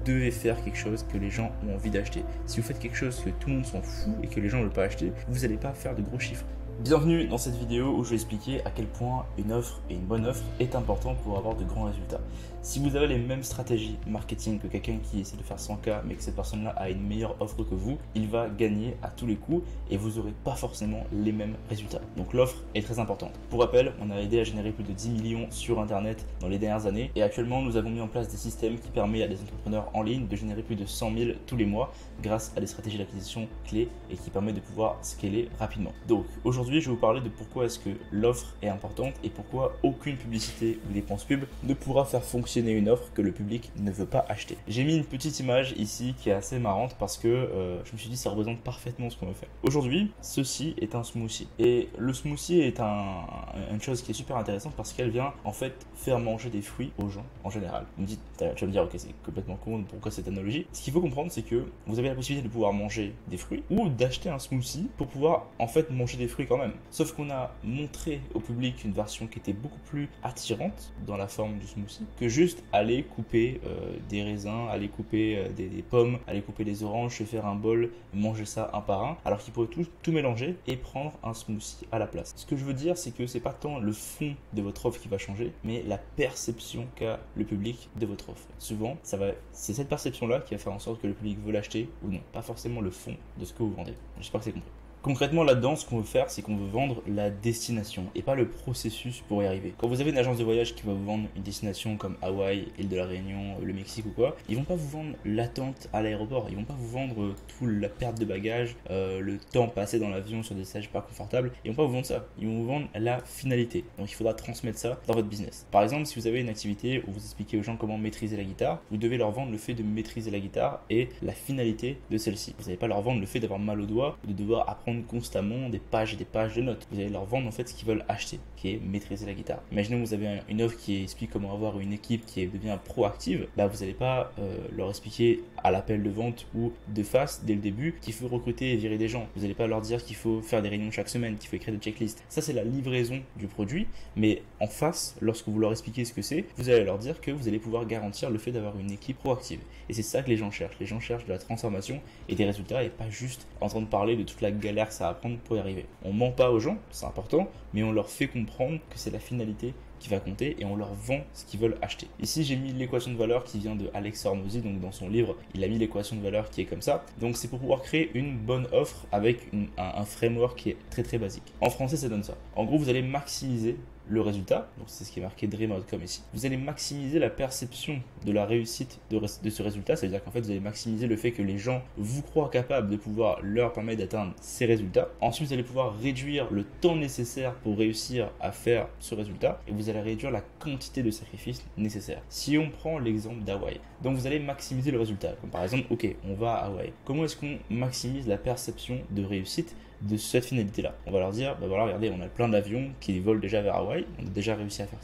devez faire quelque chose que les gens ont envie d'acheter. Si vous faites quelque chose que tout le monde s'en fout et que les gens ne veulent pas acheter, vous n'allez pas faire de gros chiffres. Bienvenue dans cette vidéo où je vais expliquer à quel point une offre et une bonne offre est important pour avoir de grands résultats. Si vous avez les mêmes stratégies marketing que quelqu'un qui essaie de faire 100K mais que cette personne-là a une meilleure offre que vous, il va gagner à tous les coups et vous n'aurez pas forcément les mêmes résultats. Donc l'offre est très importante. Pour rappel, on a aidé à générer plus de 10 millions sur Internet dans les dernières années et actuellement nous avons mis en place des systèmes qui permettent à des entrepreneurs en ligne de générer plus de 100 000 tous les mois grâce à des stratégies d'acquisition clés et qui permettent de pouvoir scaler rapidement. Donc aujourd'hui, je vais vous parler de pourquoi est-ce que l'offre est importante et pourquoi aucune publicité ou dépense pub ne pourra faire fonctionner une offre que le public ne veut pas acheter. J'ai mis une petite image ici qui est assez marrante parce que je me suis dit ça représente parfaitement ce qu'on veut faire. Aujourd'hui, ceci est un smoothie et le smoothie est une chose qui est super intéressante parce qu'elle vient en fait faire manger des fruits aux gens en général. Vous me dites, tu vas me dire ok c'est complètement con, pourquoi cette analogie? Ce qu'il faut comprendre c'est que vous avez la possibilité de pouvoir manger des fruits ou d'acheter un smoothie pour pouvoir en fait manger des fruits quand même. Sauf qu'on a montré au public une version qui était beaucoup plus attirante dans la forme du smoothie que juste aller couper des raisins, aller couper des pommes, aller couper des oranges, se faire un bol, manger ça un par un, alors qu'il pourrait tout mélanger et prendre un smoothie à la place. Ce que je veux dire, c'est que c'est pas tant le fond de votre offre qui va changer, mais la perception qu'a le public de votre offre. Souvent, c'est cette perception-là qui va faire en sorte que le public veut l'acheter ou non, pas forcément le fond de ce que vous vendez. J'espère que c'est compris. Concrètement, là-dedans, ce qu'on veut faire, c'est qu'on veut vendre la destination et pas le processus pour y arriver. Quand vous avez une agence de voyage qui va vous vendre une destination comme Hawaï, île de la Réunion, le Mexique ou quoi, ils vont pas vous vendre l'attente à l'aéroport. Ils vont pas vous vendre toute la perte de bagages, le temps passé dans l'avion sur des sièges pas confortables. Ils vont pas vous vendre ça. Ils vont vous vendre la finalité. Donc il faudra transmettre ça dans votre business. Par exemple, si vous avez une activité où vous expliquez aux gens comment maîtriser la guitare, vous devez leur vendre le fait de maîtriser la guitare et la finalité de celle-ci. Vous n'allez pas leur vendre le fait d'avoir mal au doigt ou de devoir apprendre constamment des pages et des pages de notes. Vous allez leur vendre en fait ce qu'ils veulent acheter, qui est maîtriser la guitare. Imaginez que vous avez une offre qui explique comment avoir une équipe qui devient proactive. Bah, vous n'allez pas leur expliquer à l'appel de vente ou de face dès le début qu'il faut recruter et virer des gens. Vous n'allez pas leur dire qu'il faut faire des réunions chaque semaine, qu'il faut écrire des checklists. Ça, c'est la livraison du produit. Mais en face, lorsque vous leur expliquez ce que c'est, vous allez leur dire que vous allez pouvoir garantir le fait d'avoir une équipe proactive. Et c'est ça que les gens cherchent. Les gens cherchent de la transformation et des résultats et pas juste en train de parler de toute la galère que ça va prendre pour y arriver. On ment pas aux gens, c'est important, mais on leur fait comprendre que c'est la finalité qui va compter et on leur vend ce qu'ils veulent acheter. Ici, j'ai mis l'équation de valeur qui vient de Alex Hormozy, donc dans son livre, il a mis l'équation de valeur qui est comme ça. Donc c'est pour pouvoir créer une bonne offre avec un framework qui est très très basique. En français, ça donne ça. En gros, vous allez maximiser le résultat, donc c'est ce qui est marqué Dream Outcome ici. Vous allez maximiser la perception de la réussite de ce résultat, c'est-à-dire qu'en fait vous allez maximiser le fait que les gens vous croient capables de pouvoir leur permettre d'atteindre ces résultats. Ensuite vous allez pouvoir réduire le temps nécessaire pour réussir à faire ce résultat et vous allez réduire la quantité de sacrifices nécessaires. Si on prend l'exemple d'Hawaï, donc vous allez maximiser le résultat, comme par exemple ok on va à Hawaï. Comment est-ce qu'on maximise la perception de réussite de cette finalité-là? On va leur dire, bah voilà, regardez, on a plein d'avions qui volent déjà vers Hawaï, on a déjà réussi à faire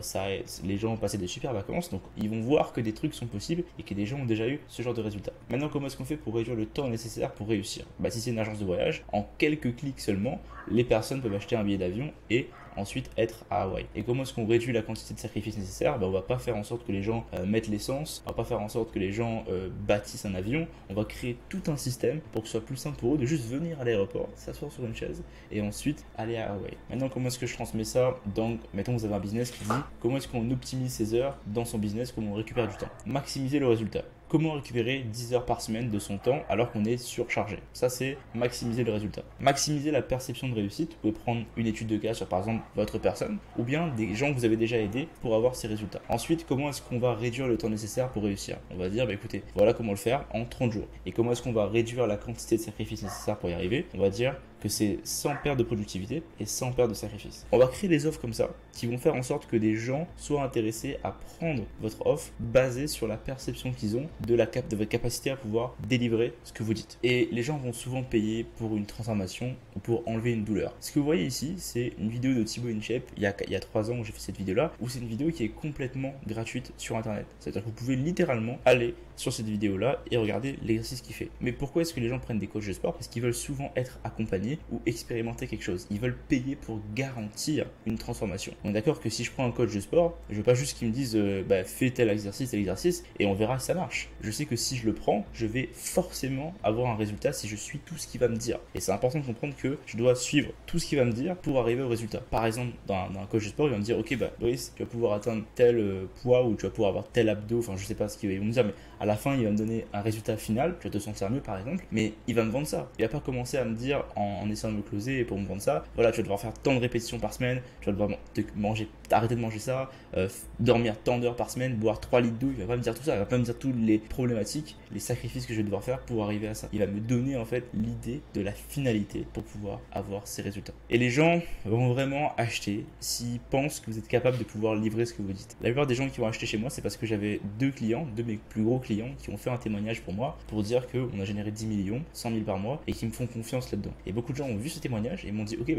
ça, les gens ont passé des super vacances, donc ils vont voir que des trucs sont possibles et que des gens ont déjà eu ce genre de résultats. Maintenant, comment est-ce qu'on fait pour réduire le temps nécessaire pour réussir? Bah, si c'est une agence de voyage, en quelques clics seulement, les personnes peuvent acheter un billet d'avion et ensuite être à Hawaï. Et comment est-ce qu'on réduit la quantité de sacrifices nécessaires? On va pas faire en sorte que les gens mettent l'essence, on va pas faire en sorte que les gens bâtissent un avion, on va créer tout un système pour que ce soit plus simple pour eux de juste venir à l'aéroport, s'asseoir sur une chaise et ensuite aller à Hawaï. Maintenant, comment est-ce que je transmets ça? Donc, mettons que vous avez un business qui dit comment est-ce qu'on optimise ses heures dans son business, comment on récupère du temps. Maximiser le résultat. Comment récupérer 10 heures par semaine de son temps alors qu'on est surchargé? Ça, c'est maximiser le résultat. Maximiser la perception de réussite. Vous pouvez prendre une étude de cas sur, par exemple, votre personne ou bien des gens que vous avez déjà aidés pour avoir ces résultats. Ensuite, comment est-ce qu'on va réduire le temps nécessaire pour réussir? On va dire, bah, écoutez, voilà comment le faire en 30 jours. Et comment est-ce qu'on va réduire la quantité de sacrifices nécessaires pour y arriver? On va dire que c'est sans perte de productivité et sans perte de sacrifice. On va créer des offres comme ça qui vont faire en sorte que des gens soient intéressés à prendre votre offre basée sur la perception qu'ils ont de votre capacité à pouvoir délivrer ce que vous dites. Et les gens vont souvent payer pour une transformation ou pour enlever une douleur. Ce que vous voyez ici, c'est une vidéo de Thibaut InShape il y a 3 ans où j'ai fait cette vidéo-là, où c'est une vidéo qui est complètement gratuite sur Internet. C'est-à-dire que vous pouvez littéralement aller sur cette vidéo-là et regarder l'exercice qu'il fait. Mais pourquoi est-ce que les gens prennent des coachs de sport? Parce qu'ils veulent souvent être accompagnés s'enseigner ou expérimenter quelque chose. Ils veulent payer pour garantir une transformation. On est d'accord que si je prends un coach de sport, je veux pas juste qu'il me dise fais tel exercice et on verra si ça marche. Je sais que si je le prends, je vais forcément avoir un résultat si je suis tout ce qu'il va me dire. Et c'est important de comprendre que je dois suivre tout ce qu'il va me dire pour arriver au résultat. Par exemple, dans un coach de sport, il va me dire ok Brice, tu vas pouvoir atteindre tel poids ou tu vas pouvoir avoir tel abdos, enfin je sais pas ce qu'il va me dire, mais à la fin il va me donner un résultat final, tu vas te sentir mieux par exemple, mais il va me vendre ça. Il va pas commencer à me dire en essayant de me closer pour me vendre ça, voilà tu vas devoir faire tant de répétitions par semaine, tu vas devoir arrêter de manger ça, dormir tant d'heures par semaine, boire 3 litres d'eau. Il va pas me dire tout ça, il va pas me dire toutes les problématiques, les sacrifices que je vais devoir faire pour arriver à ça. Il va me donner en fait l'idée de la finalité pour pouvoir avoir ces résultats. Et les gens vont vraiment acheter s'ils pensent que vous êtes capable de pouvoir livrer ce que vous dites. La plupart des gens qui vont acheter chez moi, c'est parce que j'avais deux de mes plus gros clients qui ont fait un témoignage pour moi pour dire qu'on a généré 10 millions, 100 000 par mois et qui me font confiance là-dedans. Et beaucoup de gens ont vu ce témoignage et m'ont dit ok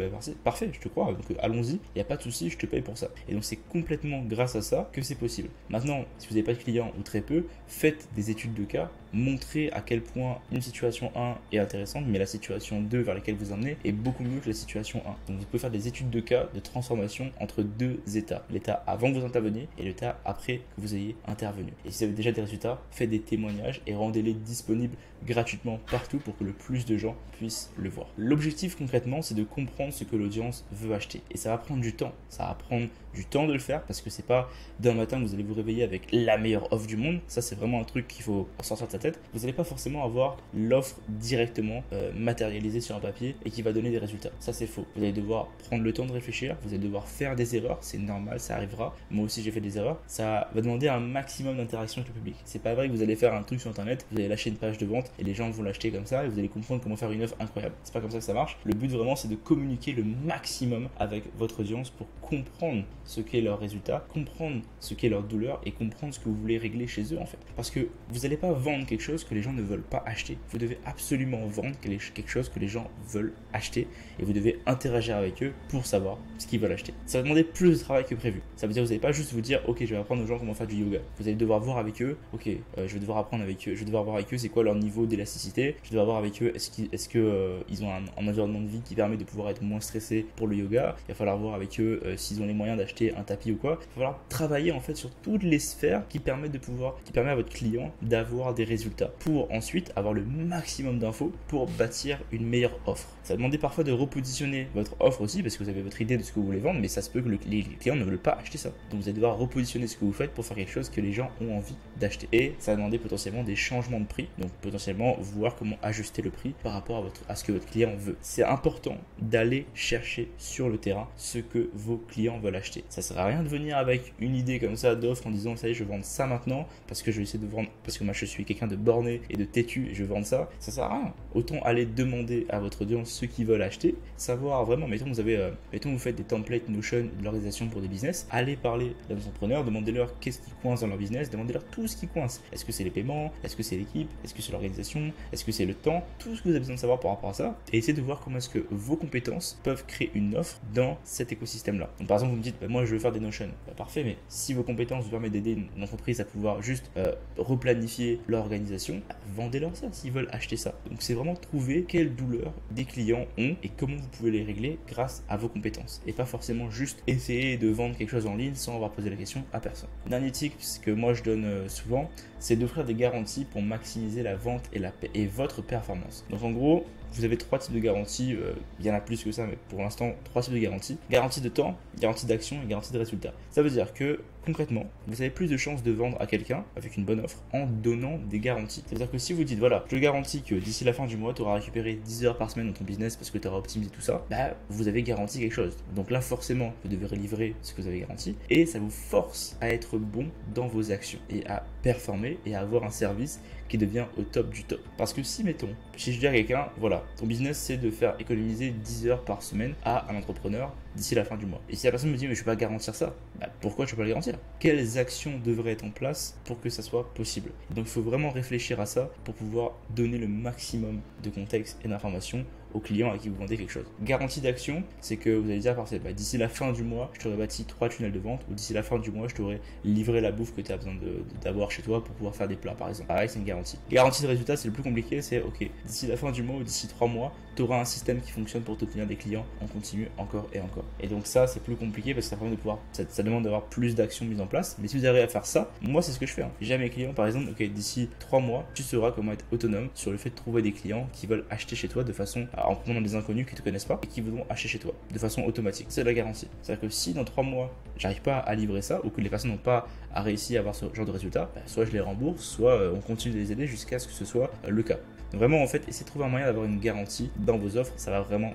parfait, je te crois, donc allons-y, il n'y a pas de souci, je te paye pour ça. Et donc c'est complètement grâce à ça que c'est possible. Maintenant, si vous n'avez pas de clients ou très peu, faites des études de cas, montrez à quel point une situation 1 est intéressante, mais la situation 2 vers laquelle vous emmenez est beaucoup mieux que la situation 1. Donc vous pouvez faire des études de cas de transformation entre deux états, l'état avant que vous interveniez et l'état après que vous ayez intervenu. Et si vous avez déjà des résultats, faites des témoignages et rendez-les disponibles gratuitement partout pour que le plus de gens puissent le voir. L'objectif concrètement, c'est de comprendre ce que l'audience veut acheter. Et ça va prendre du temps. Ça va prendre du temps de le faire parce que c'est pas d'un matin que vous allez vous réveiller avec la meilleure offre du monde. Ça, c'est vraiment un truc qu'il faut sortir de sa tête. Vous n'allez pas forcément avoir l'offre directement matérialisée sur un papier et qui va donner des résultats. Ça, c'est faux. Vous allez devoir prendre le temps de réfléchir. Vous allez devoir faire des erreurs. C'est normal, ça arrivera. Moi aussi, j'ai fait des erreurs. Ça va demander un maximum d'interaction avec le public. C'est pas vrai que vous allez faire un truc sur Internet, vous allez lâcher une page de vente et les gens vont l'acheter comme ça et vous allez comprendre comment faire une offre incroyable. C'est pas comme ça que ça marche. Le but vraiment, c'est de communiquer le maximum avec votre audience pour comprendre ce qu'est leur résultat, comprendre ce qu'est leur douleur et comprendre ce que vous voulez régler chez eux en fait. Parce que vous n'allez pas vendre quelque chose que les gens ne veulent pas acheter. Vous devez absolument vendre quelque chose que les gens veulent acheter et vous devez interagir avec eux pour savoir ce qu'ils veulent acheter. Ça va demander plus de travail que prévu. Ça veut dire que vous n'allez pas juste vous dire ok, je vais apprendre aux gens comment faire du yoga. Vous allez devoir voir avec eux, ok, je vais devoir apprendre avec eux, je vais devoir voir avec eux c'est quoi leur niveau d'élasticité, je vais devoir voir avec eux est-ce que ils ont un environnement de vie qui permet de pouvoir être moins stressé pour le yoga. Il va falloir voir avec eux s'ils ont les moyens d'acheter un tapis ou quoi. Il va falloir travailler en fait sur toutes les sphères qui permettent à votre client d'avoir des résultats pour ensuite avoir le maximum d'infos pour bâtir une meilleure offre. Ça va demander parfois de repositionner votre offre aussi parce que vous avez votre idée de ce que vous voulez vendre, mais ça se peut que les clients ne veulent pas acheter ça. Donc vous allez devoir repositionner ce que vous faites pour faire quelque chose que les gens ont envie d'acheter. Et ça va demander potentiellement des changements de prix, donc potentiellement voir comment ajuster le prix par rapport à ce que votre client veut. C'est important d'aller chercher sur le terrain ce que vos clients veulent acheter. Ça sert à rien de venir avec une idée comme ça d'offre en disant ça y est, je vais vendre ça maintenant parce que je vais essayer de vendre, parce que moi je suis quelqu'un de borné et de têtu et je vais vendre ça. Ça sert à rien. Autant aller demander à votre audience ce qu'ils veulent acheter, savoir vraiment, mettons vous faites des templates Notion de l'organisation pour des business, allez parler à des entrepreneurs, demandez-leur qu'est-ce qui coince dans leur business, demandez-leur tout ce qui coince. Est-ce que c'est les paiements? Est-ce que c'est l'équipe? Est-ce que c'est l'organisation? Est-ce que c'est le temps? Tout ce que vous avez besoin de savoir par rapport à ça et essayez de voir comment est-ce que vos compétences peuvent créer une offre dans cet écosystème-là. Donc par exemple, vous me dites, moi je veux faire des Notion. Parfait, mais si vos compétences vous permettent d'aider une entreprise à pouvoir juste replanifier l'organisation, vendez-leur ça s'ils veulent acheter ça. Donc c'est vraiment trouver quelle douleur des clients ont et comment vous pouvez les régler grâce à vos compétences et pas forcément juste essayer de vendre quelque chose en ligne sans avoir posé la question à personne. Dernier tip que moi je donne souvent, c'est d'offrir des garanties pour maximiser la vente et votre performance. Donc en gros, vous avez 3 types de garanties, il y en a plus que ça, mais pour l'instant, 3 types de garanties. Garantie de temps, garantie d'action et garantie de résultat. Ça veut dire que concrètement, vous avez plus de chances de vendre à quelqu'un avec une bonne offre en donnant des garanties. C'est-à-dire que si vous dites, voilà, je te garantis que d'ici la fin du mois, tu auras récupéré 10 heures par semaine dans ton business parce que tu auras optimisé tout ça, vous avez garanti quelque chose. Donc là, forcément, vous devrez livrer ce que vous avez garanti et ça vous force à être bon dans vos actions et à performer et à avoir un service qui devient au top du top. Parce que si je dis à quelqu'un, voilà, ton business c'est de faire économiser 10 heures par semaine à un entrepreneur d'ici la fin du mois. Et si la personne me dit, mais je ne peux pas garantir ça, pourquoi je ne peux pas le garantir? Quelles actions devraient être en place pour que ça soit possible? Donc il faut vraiment réfléchir à ça pour pouvoir donner le maximum de contexte et d'informations aux clients à qui vous vendez quelque chose. Garantie d'action, c'est que vous allez dire d'ici la fin du mois, je t'aurai bâti 3 tunnels de vente, ou d'ici la fin du mois, je t'aurai livré la bouffe que tu as besoin d'avoir chez toi pour pouvoir faire des plats, par exemple. Pareil, c'est une garantie. Garantie de résultat, c'est le plus compliqué, c'est ok, d'ici la fin du mois ou d'ici 3 mois, tu auras un système qui fonctionne pour t'obtenir des clients en continu encore et encore. Et donc ça, c'est plus compliqué parce que ça permet de pouvoir, ça demande d'avoir plus d'actions mises en place. Mais si vous arrivez à faire ça, moi, c'est ce que je fais. J'ai à mes clients, par exemple, ok, d'ici 3 mois, tu sauras comment être autonome sur le fait de trouver des clients qui veulent acheter chez toi de façon, en prenant des inconnus qui ne te connaissent pas et qui voudront acheter chez toi de façon automatique. C'est la garantie. C'est-à-dire que si dans 3 mois, j'arrive pas à livrer ça ou que les personnes n'ont pas réussi à avoir ce genre de résultat, soit je les rembourse, soit on continue de les aider jusqu'à ce que ce soit le cas. Vraiment, en fait, essayez de trouver un moyen d'avoir une garantie dans vos offres, ça va vraiment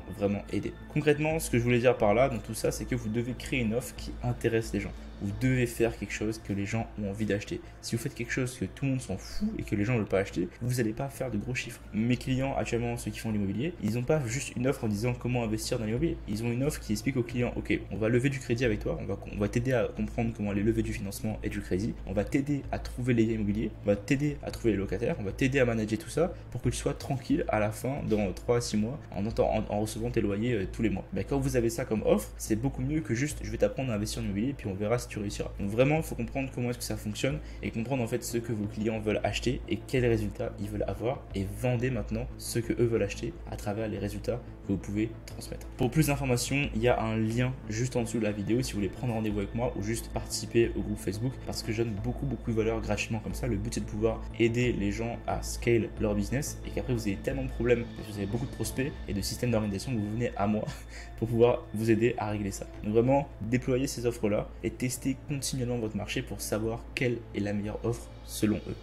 aider. Concrètement, ce que je voulais dire par là, dans tout ça, c'est que vous devez créer une offre qui intéresse les gens. Vous devez faire quelque chose que les gens ont envie d'acheter. Si vous faites quelque chose que tout le monde s'en fout et que les gens ne veulent pas acheter, vous n'allez pas faire de gros chiffres. Mes clients, actuellement, ceux qui font l'immobilier, ils n'ont pas juste une offre en disant comment investir dans l'immobilier. Ils ont une offre qui explique aux clients, ok, on va lever du crédit avec toi, on va t'aider à comprendre comment aller lever du financement et du crédit, on va t'aider à trouver les biens immobiliers, on va t'aider à trouver les locataires, on va t'aider à manager tout ça pour que tu sois tranquille à la fin, dans 3 à 6 mois, en recevant tes loyers tous les mois. Quand vous avez ça comme offre, c'est beaucoup mieux que juste je vais t'apprendre à investir en immobilier puis on verra si tu réussiras. Donc vraiment, il faut comprendre comment est-ce que ça fonctionne et comprendre en fait ce que vos clients veulent acheter et quels résultats ils veulent avoir, et vendez maintenant ce que eux veulent acheter à travers les résultats que vous pouvez transmettre. Pour plus d'informations, il y a un lien juste en dessous de la vidéo si vous voulez prendre rendez-vous avec moi ou juste participer au groupe Facebook, parce que je donne beaucoup de valeur gratuitement comme ça. Le but, c'est de pouvoir aider les gens à scale leur business et qu'après vous ayez tellement de problèmes parce que vous avez beaucoup de prospects et de systèmes d'organisation que vous venez à moi pour pouvoir vous aider à régler ça. Donc vraiment, déployez ces offres-là et testez continuellement votre marché pour savoir quelle est la meilleure offre selon eux.